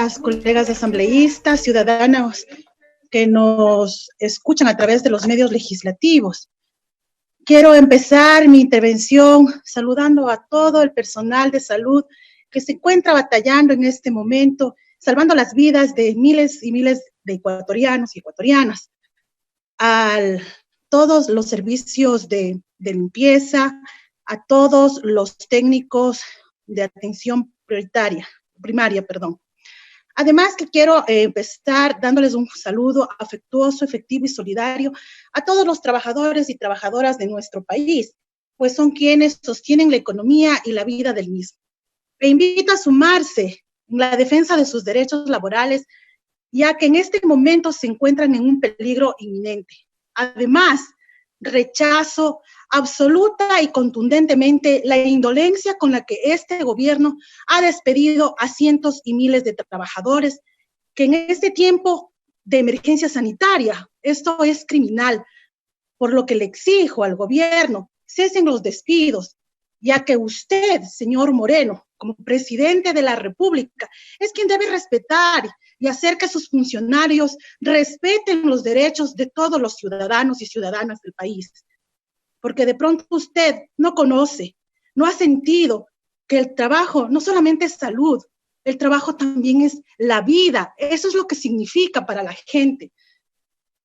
días, colegas asambleístas, ciudadanos que nos escuchan a través de los medios legislativos. Quiero empezar mi intervención saludando a todo el personal de salud que se encuentra batallando en este momento, salvando las vidas de miles y miles de ecuatorianos y ecuatorianas, a todos los servicios de limpieza, a todos los técnicos de atención primaria. Además que quiero empezar dándoles un saludo afectuoso, efectivo y solidario a todos los trabajadores y trabajadoras de nuestro país, pues son quienes sostienen la economía y la vida del mismo. Le invito a sumarse en la defensa de sus derechos laborales, ya que en este momento se encuentran en un peligro inminente. Además, rechazo absoluta y contundentemente la indolencia con la que este gobierno ha despedido a cientos y miles de trabajadores que en este tiempo de emergencia sanitaria, esto es criminal, por lo que le exijo al gobierno, cesen los despidos, ya que usted, señor Moreno, como presidente de la República, es quien debe respetar y hacer que sus funcionarios respeten los derechos de todos los ciudadanos y ciudadanas del país. Porque de pronto usted no conoce, no ha sentido que el trabajo no solamente es salud, el trabajo también es la vida. Eso es lo que significa para la gente.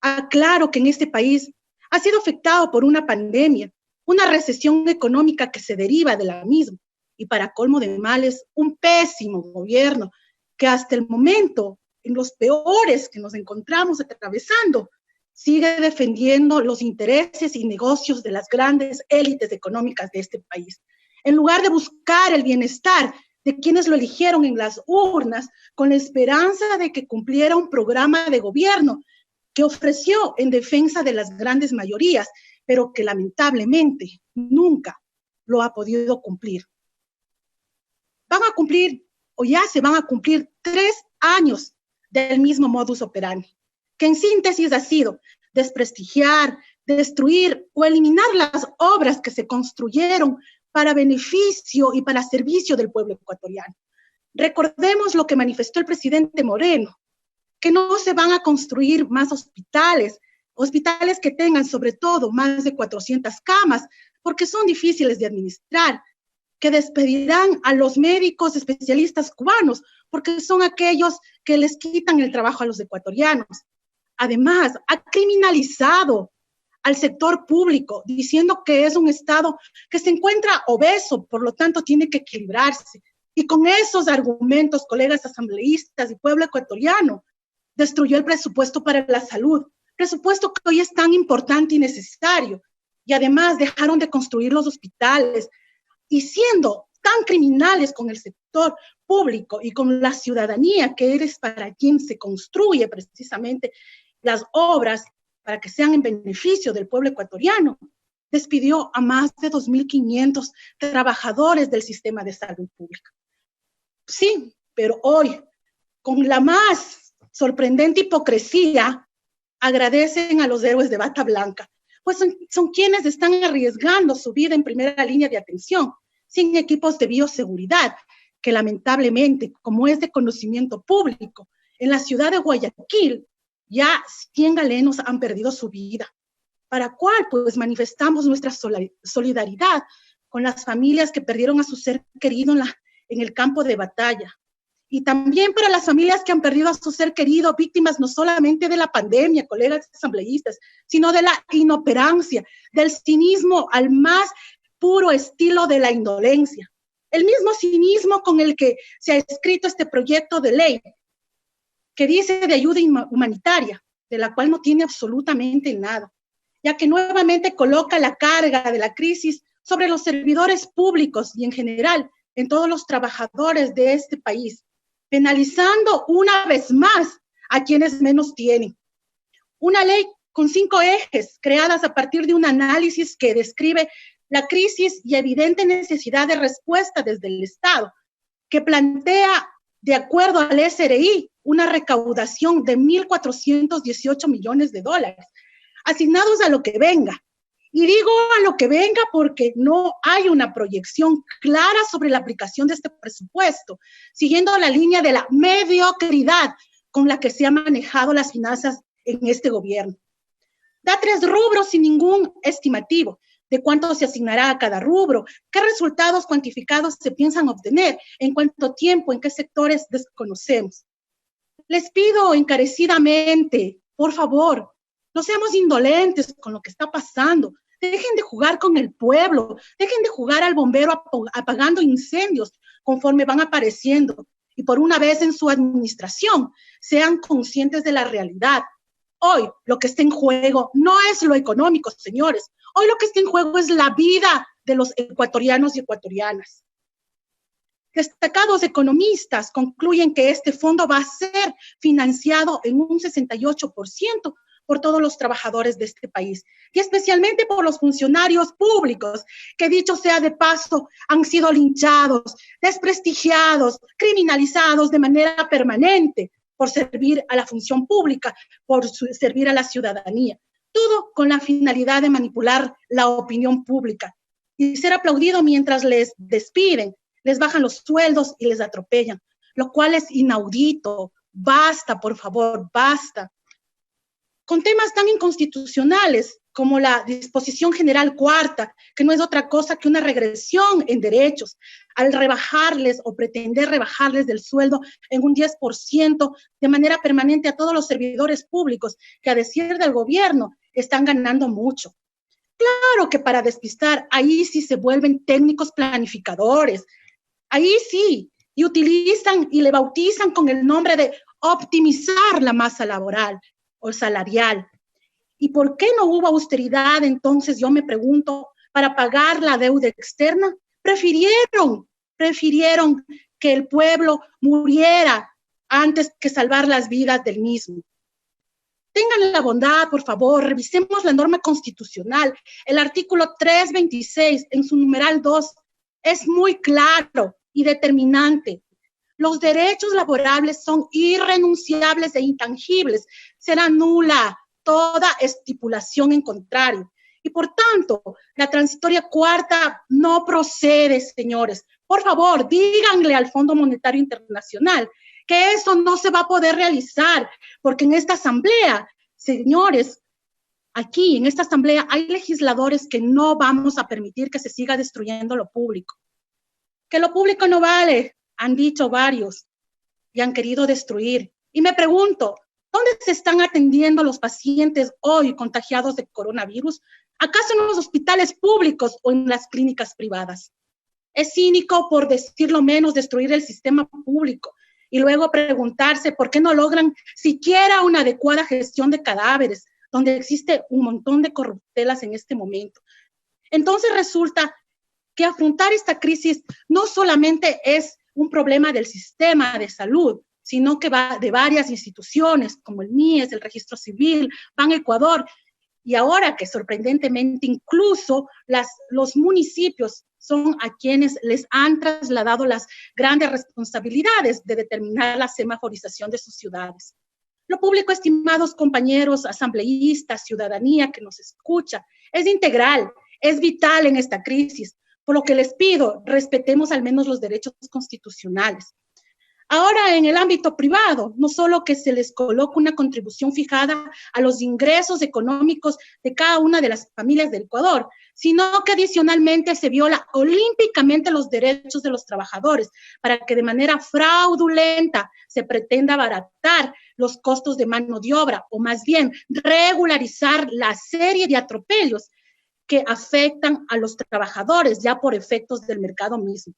Aclaro que en este país ha sido afectado por una pandemia, una recesión económica que se deriva de la misma, y para colmo de males, un pésimo gobierno que hasta el momento, en los peores que nos encontramos atravesando, sigue defendiendo los intereses y negocios de las grandes élites económicas de este país, en lugar de buscar el bienestar de quienes lo eligieron en las urnas con la esperanza de que cumpliera un programa de gobierno que ofreció en defensa de las grandes mayorías, pero que lamentablemente nunca lo ha podido cumplir. Van a cumplir, o ya se van a cumplir 3 años del mismo modus operandi, que en síntesis ha sido desprestigiar, destruir o eliminar las obras que se construyeron para beneficio y para servicio del pueblo ecuatoriano. Recordemos lo que manifestó el presidente Moreno, que no se van a construir más hospitales que tengan sobre todo más de 400 camas, porque son difíciles de administrar, que despedirán a los médicos especialistas cubanos, porque son aquellos que les quitan el trabajo a los ecuatorianos. Además, ha criminalizado al sector público, diciendo que es un Estado que se encuentra obeso, por lo tanto tiene que equilibrarse. Y con esos argumentos, colegas asambleístas y pueblo ecuatoriano, destruyó el presupuesto para la salud, presupuesto que hoy es tan importante y necesario. Y además dejaron de construir los hospitales, y siendo tan criminales con el sector público y con la ciudadanía, que eres para quien se construye precisamente las obras para que sean en beneficio del pueblo ecuatoriano, despidió a más de 2.500 trabajadores del sistema de salud pública. Sí, pero hoy, con la más sorprendente hipocresía, agradecen a los héroes de bata blanca, pues son quienes están arriesgando su vida en primera línea de atención, sin equipos de bioseguridad, que lamentablemente, como es de conocimiento público, en la ciudad de Guayaquil, ya 100 galenos han perdido su vida, para cual pues manifestamos nuestra solidaridad con las familias que perdieron a su ser querido en el campo de batalla, y también para las familias que han perdido a su ser querido, víctimas no solamente de la pandemia, colegas asambleístas, sino de la inoperancia, del cinismo al más puro estilo de la indolencia. El mismo cinismo con el que se ha escrito este proyecto de ley, que dice de ayuda humanitaria, de la cual no tiene absolutamente nada, ya que nuevamente coloca la carga de la crisis sobre los servidores públicos y en general en todos los trabajadores de este país, penalizando una vez más a quienes menos tienen. Una ley con 5 ejes creadas a partir de un análisis que describe la crisis y evidente necesidad de respuesta desde el Estado, que plantea, de acuerdo al SRI, una recaudación de $1.418 millones, asignados a lo que venga, Y digo a lo que venga porque no hay una proyección clara sobre la aplicación de este presupuesto, siguiendo la línea de la mediocridad con la que se han manejado las finanzas en este gobierno. Da 3 rubros sin ningún estimativo de cuánto se asignará a cada rubro, qué resultados cuantificados se piensan obtener, en cuánto tiempo, en qué sectores desconocemos. Les pido encarecidamente, por favor, no seamos indolentes con lo que está pasando. Dejen de jugar con el pueblo, dejen de jugar al bombero apagando incendios conforme van apareciendo. Y por una vez en su administración, sean conscientes de la realidad. Hoy lo que está en juego no es lo económico, señores. Hoy lo que está en juego es la vida de los ecuatorianos y ecuatorianas. Destacados economistas concluyen que este fondo va a ser financiado en un 68% por todos los trabajadores de este país y especialmente por los funcionarios públicos, que dicho sea de paso, han sido linchados, desprestigiados, criminalizados de manera permanente por servir a la función pública, por servir a la ciudadanía. Todo con la finalidad de manipular la opinión pública y ser aplaudido mientras les despiden, les bajan los sueldos y les atropellan, lo cual es inaudito. Basta, por favor, basta. Con temas tan inconstitucionales como la disposición general cuarta, que no es otra cosa que una regresión en derechos, al rebajarles o pretender rebajarles del sueldo en un 10% de manera permanente a todos los servidores públicos, que a decir del gobierno están ganando mucho. Claro que para despistar, ahí sí se vuelven técnicos planificadores, ahí sí, y utilizan y le bautizan con el nombre de optimizar la masa laboral o salarial. ¿Y por qué no hubo austeridad entonces, yo me pregunto, para pagar la deuda externa? Prefirieron que el pueblo muriera antes que salvar las vidas del mismo. Tengan la bondad, por favor, revisemos la norma constitucional. El artículo 326 en su numeral 2 es muy claro y determinante. Los derechos laborables son irrenunciables e intangibles. Será nula toda estipulación en contrario. Y por tanto, la transitoria cuarta no procede, señores. Por favor, díganle al Fondo Monetario Internacional que eso no se va a poder realizar, porque en esta asamblea, señores, aquí en esta asamblea hay legisladores que no vamos a permitir que se siga destruyendo lo público. Que lo público no vale, han dicho varios y han querido destruir. Y me pregunto, ¿dónde se están atendiendo los pacientes hoy contagiados de coronavirus? ¿Acaso en los hospitales públicos o en las clínicas privadas? Es cínico, por decirlo menos, destruir el sistema público y luego preguntarse por qué no logran siquiera una adecuada gestión de cadáveres, donde existe un montón de corruptelas en este momento. Entonces resulta que afrontar esta crisis no solamente es un problema del sistema de salud, sino que va de varias instituciones como el MIES, el Registro Civil, Ban Ecuador, y ahora que sorprendentemente incluso los municipios son a quienes les han trasladado las grandes responsabilidades de determinar la semaforización de sus ciudades. Lo público, estimados compañeros, asambleístas, ciudadanía que nos escucha, es integral, es vital en esta crisis, por lo que les pido, respetemos al menos los derechos constitucionales. Ahora, en el ámbito privado, no solo que se les coloca una contribución fijada a los ingresos económicos de cada una de las familias del Ecuador, sino que adicionalmente se viola olímpicamente los derechos de los trabajadores para que de manera fraudulenta se pretenda abaratar los costos de mano de obra, o más bien regularizar la serie de atropellos que afectan a los trabajadores ya por efectos del mercado mismo.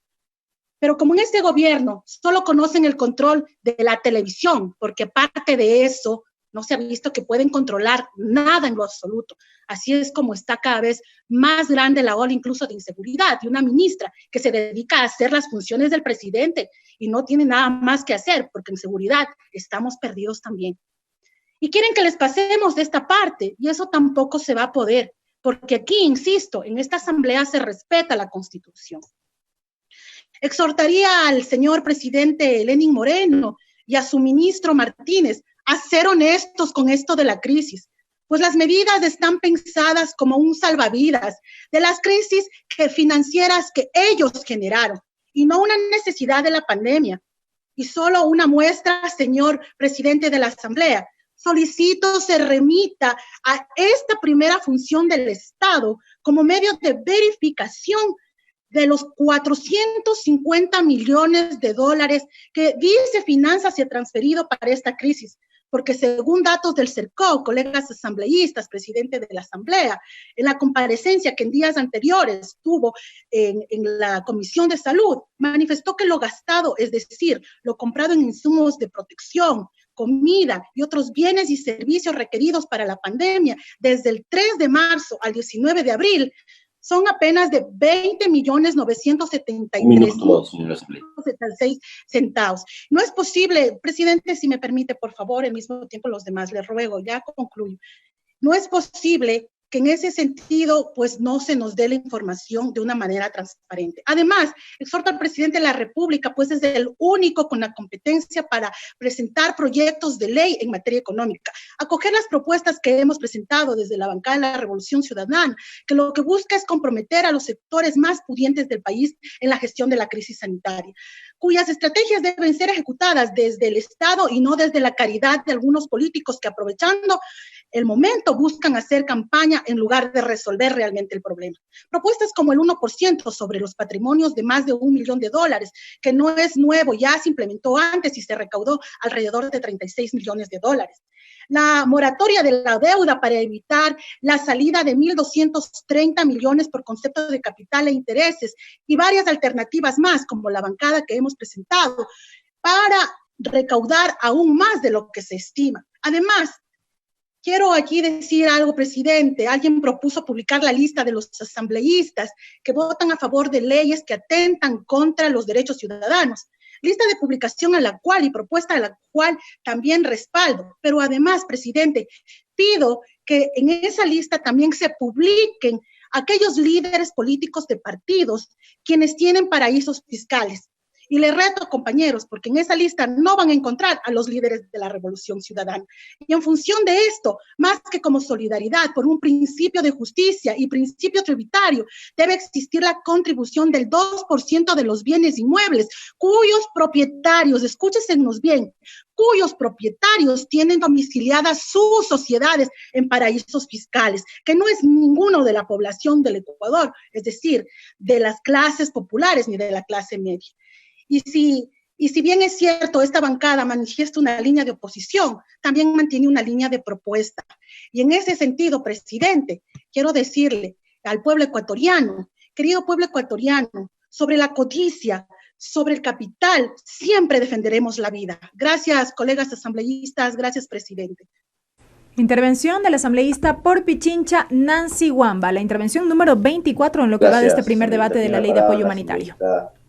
Pero como en este gobierno solo conocen el control de la televisión, porque aparte de eso no se ha visto que pueden controlar nada en lo absoluto. Así es como está cada vez más grande la ola incluso de inseguridad, y una ministra que se dedica a hacer las funciones del presidente y no tiene nada más que hacer, porque en seguridad estamos perdidos también. Y quieren que les pasemos de esta parte, y eso tampoco se va a poder, porque aquí, insisto, en esta asamblea se respeta la Constitución. Exhortaría al señor presidente Lenín Moreno y a su ministro Martínez a ser honestos con esto de la crisis, pues las medidas están pensadas como un salvavidas de las crisis financieras que ellos generaron y no una necesidad de la pandemia. Y solo una muestra, señor presidente de la Asamblea, solicito se remita a esta primera función del Estado como medio de verificación de los 450 millones de dólares que dice Finanzas se ha transferido para esta crisis, porque según datos del CERCO, colegas asambleístas, presidente de la Asamblea, en la comparecencia que en días anteriores tuvo en la Comisión de Salud, manifestó que lo gastado, es decir, lo comprado en insumos de protección, comida y otros bienes y servicios requeridos para la pandemia desde el 3 de marzo al 19 de abril, son apenas de 20.973.076 centavos. No es posible, presidente, si me permite, por favor, al mismo tiempo los demás, les ruego, ya concluyo. No es posible que en ese sentido, pues no se nos dé la información de una manera transparente. Además, exhorto al presidente de la República, pues es el único con la competencia para presentar proyectos de ley en materia económica, acoger las propuestas que hemos presentado desde la bancada de la Revolución Ciudadana, que lo que busca es comprometer a los sectores más pudientes del país en la gestión de la crisis sanitaria, cuyas estrategias deben ser ejecutadas desde el Estado y no desde la caridad de algunos políticos que, aprovechando el momento, buscan hacer campaña en lugar de resolver realmente el problema. Propuestas como el 1% sobre los patrimonios de más de $1 millón, que no es nuevo, ya se implementó antes y se recaudó alrededor de $36 millones. La moratoria de la deuda para evitar la salida de 1.230 millones por concepto de capital e intereses y varias alternativas más, como la bancada que hemos presentado, para recaudar aún más de lo que se estima. Además, quiero aquí decir algo, presidente. Alguien propuso publicar la lista de los asambleístas que votan a favor de leyes que atentan contra los derechos ciudadanos. Lista de publicación a la cual y propuesta a la cual también respaldo. Pero además, presidente, pido que en esa lista también se publiquen aquellos líderes políticos de partidos quienes tienen paraísos fiscales. Y les reto, compañeros, porque en esa lista no van a encontrar a los líderes de la Revolución Ciudadana. Y en función de esto, más que como solidaridad por un principio de justicia y principio tributario, debe existir la contribución del 2% de los bienes inmuebles, cuyos propietarios, escúchenos bien, cuyos propietarios tienen domiciliadas sus sociedades en paraísos fiscales, que no es ninguno de la población del Ecuador, es decir, de las clases populares ni de la clase media. Y si bien es cierto, esta bancada manifiesta una línea de oposición, también mantiene una línea de propuesta. Y en ese sentido, presidente, quiero decirle al pueblo ecuatoriano, querido pueblo ecuatoriano, sobre la codicia, sobre el capital, siempre defenderemos la vida. Gracias, colegas asambleístas, gracias, presidente. Intervención del asambleísta por Pichincha, Nancy Wamba, la intervención número 24 en lo que va de este primer debate de la Ley de Apoyo Humanitario.